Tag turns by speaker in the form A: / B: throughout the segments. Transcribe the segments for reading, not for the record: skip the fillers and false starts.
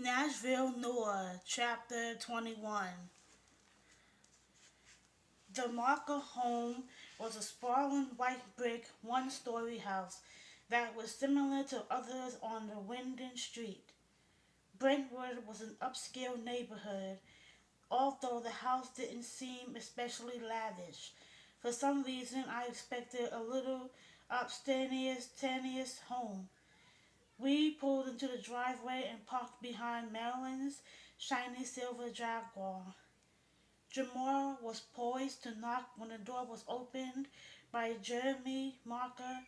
A: Nashville, Noir, Chapter 21. The Marker home was a sprawling white brick one-story house that was similar to others on the Wyndham Street. Brentwood was an upscale neighborhood, although the house didn't seem especially lavish. For some reason, I expected a little upstairs home. We pulled into the driveway and parked behind Marilyn's shiny silver Jaguar. Jamora was poised to knock when the door was opened by Jeremy Marker,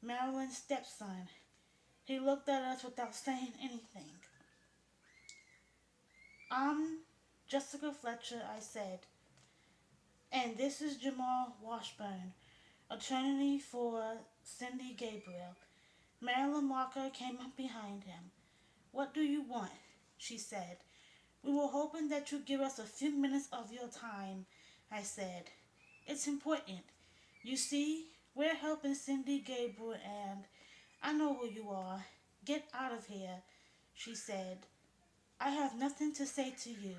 A: Marilyn's stepson. He looked at us without saying anything. "I'm Jessica Fletcher," I said, "and this is Jamal Washburn, attorney for Cindy Gabriel." Marilyn Marker came up behind him. "What do you want?" she said. "We were hoping that you'd give us a few minutes of your time," I said. "It's important. You see, we're helping Cindy Gabriel and I know who you are. Get out of here," she said. "I have nothing to say to you."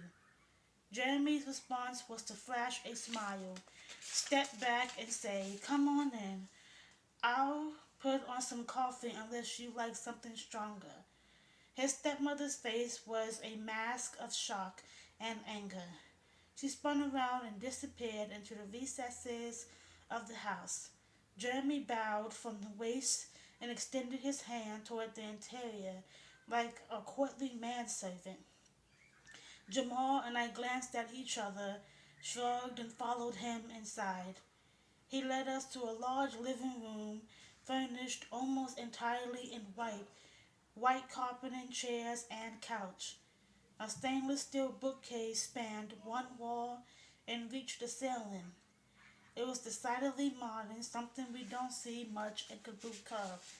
A: Jeremy's response was to flash a smile, step back, and say, "Come on in. I'll put on some coffee unless you like something stronger." His stepmother's face was a mask of shock and anger. She spun around and disappeared into the recesses of the house. Jeremy bowed from the waist and extended his hand toward the interior like a courtly manservant. Jamal and I glanced at each other, shrugged, and followed him inside. He led us to a large living room furnished almost entirely in white carpeting, chairs, and couch. A stainless steel bookcase spanned one wall and reached the ceiling. It was decidedly modern, something we don't see much at Kabuki Cove.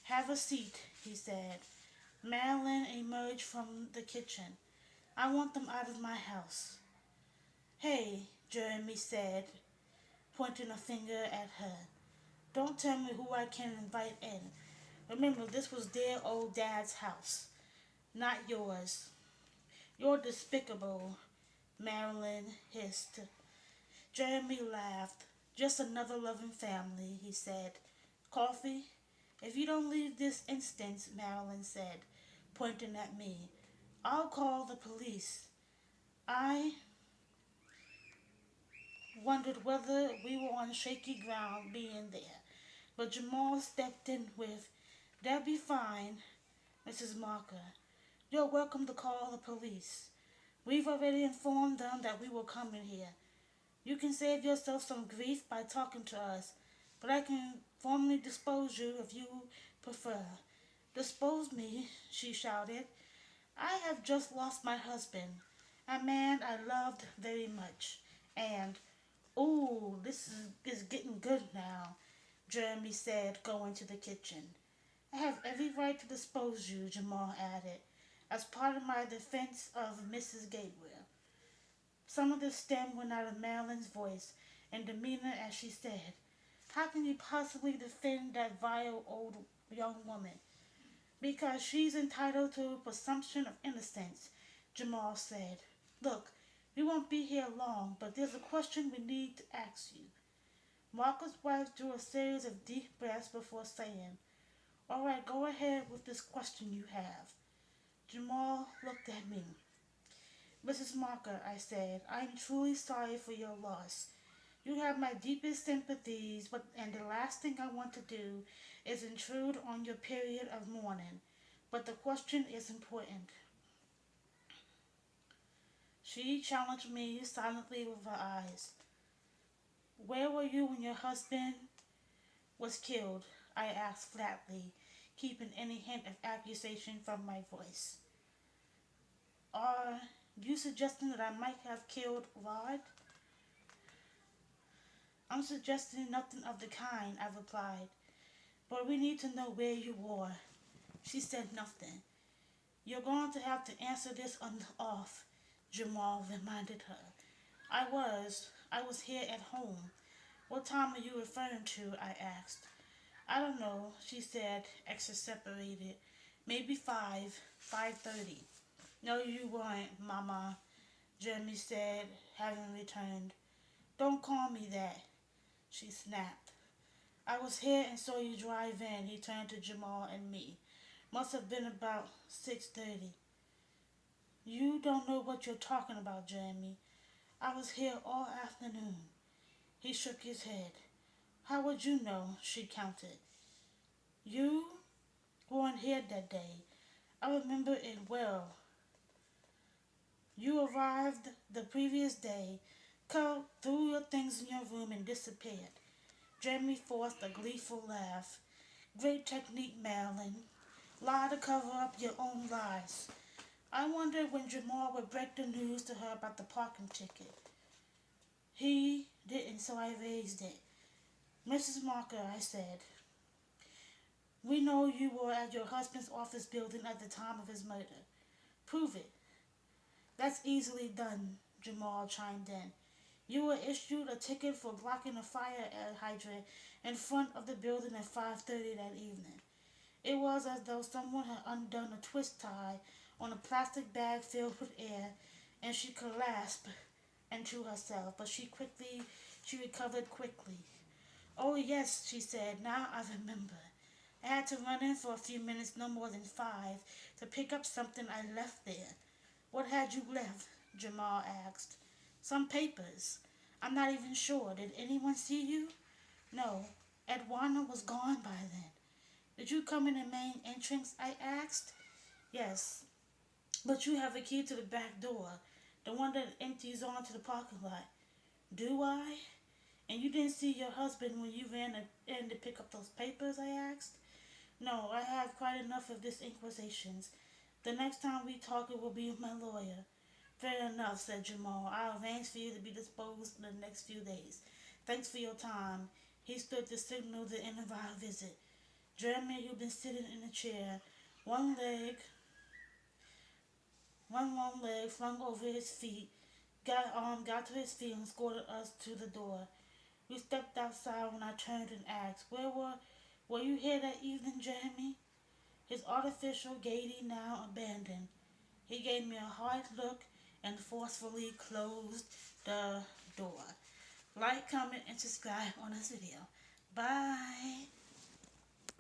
A: "Have a seat," he said. Marilyn emerged from the kitchen. "I want them out of my house." "Hey," Jeremy said, pointing a finger at her. "Don't tell me who I can invite in. Remember, this was dear old Dad's house, not yours." "You're despicable," Marilyn hissed. Jeremy laughed. "Just another loving family," he said. "Coffee?" "If you don't leave this instant," Marilyn said, pointing at me, "I'll call the police." I wondered whether we were on shaky ground being there, but Jamal stepped in with, "That'll be fine, Mrs. Marker. You're welcome to call the police. We've already informed them that we were coming here. You can save yourself some grief by talking to us, but I can formally dispose you if you prefer." "Dispose me?" she shouted. "I have just lost my husband, a man I loved very much, and ooh, this is getting good now," Jeremy said, going to the kitchen. "I have every right to dispose you," Jamal added, "as part of my defense of Mrs. Gabriel." Some of the stem went out of Marilyn's voice and demeanor as she said, "How can you possibly defend that vile old young woman?" "Because she's entitled to a presumption of innocence," Jamal said. "Look, we won't be here long, but there's a question we need to ask you." Marco's wife drew a series of deep breaths before saying, "All right, go ahead with this question you have." Jamal looked at me. "Mrs. Marker," I said, "I'm truly sorry for your loss. You have my deepest sympathies, and the last thing I want to do is intrude on your period of mourning. But the question is important." She challenged me silently with her eyes. "Where were you when your husband was killed?" I asked flatly, keeping any hint of accusation from my voice. "Are you suggesting that I might have killed Rod?" "I'm suggesting nothing of the kind," I replied. "But we need to know where you were." She said nothing. "You're going to have to answer this off," Jamal reminded her. I was here at home." "What time are you referring to?" I asked. "I don't know," she said, exasperated. "Maybe 5:30. No, you weren't, Mama, Jeremy said, having returned. Don't call me that, she snapped. I was here and saw you drive in, he turned to Jamal and me. Must have been about 6:30. You don't know what you're talking about, Jeremy. I was here all afternoon. He shook his head. How would you know? She countered. You weren't here that day. I remember it well. You arrived the previous day, threw your things in your room, and disappeared. Jeremy forced a gleeful laugh. Great technique, Marilyn. Lie to cover up your own lies. I wondered when Jamal would break the news to her about the parking ticket. He didn't, so I raised it. Mrs. Marker, I said, we know you were at your husband's office building at the time of his murder. Prove it. That's easily done, Jamal chimed in. You were issued a ticket for blocking a fire hydrant in front of the building at 5:30 that evening. It was as though someone had undone a twist tie on a plastic bag filled with air, and she collapsed into herself, but she recovered quickly. Oh, yes, she said, now I remember. I had to run in for a few minutes, no more than 5, to pick up something I left there. What had you left? Jamal asked. Some papers. I'm not even sure. Did anyone see you? No. Edwana was gone by then. Did you come in the main entrance? I asked. Yes, but you have a key to the back door, the one that empties onto the parking lot. Do I? And you didn't see your husband when you ran in to pick up those papers? I asked. No, I have quite enough of this inquisitions. The next time we talk, it will be with my lawyer. Fair enough, said Jamal. I'll arrange for you to be disposed in the next few days. Thanks for your time. He stood to signal the end of our visit. Jeremy, who'd been sitting in a chair, one leg, one long leg flung over his feet, got to his feet and escorted us to the door. We stepped outside when I turned and asked, were you here that evening, Jeremy? His artificial gaiety now abandoned. He gave me a hard look and forcefully closed the door. Like, comment, and subscribe on this video. Bye.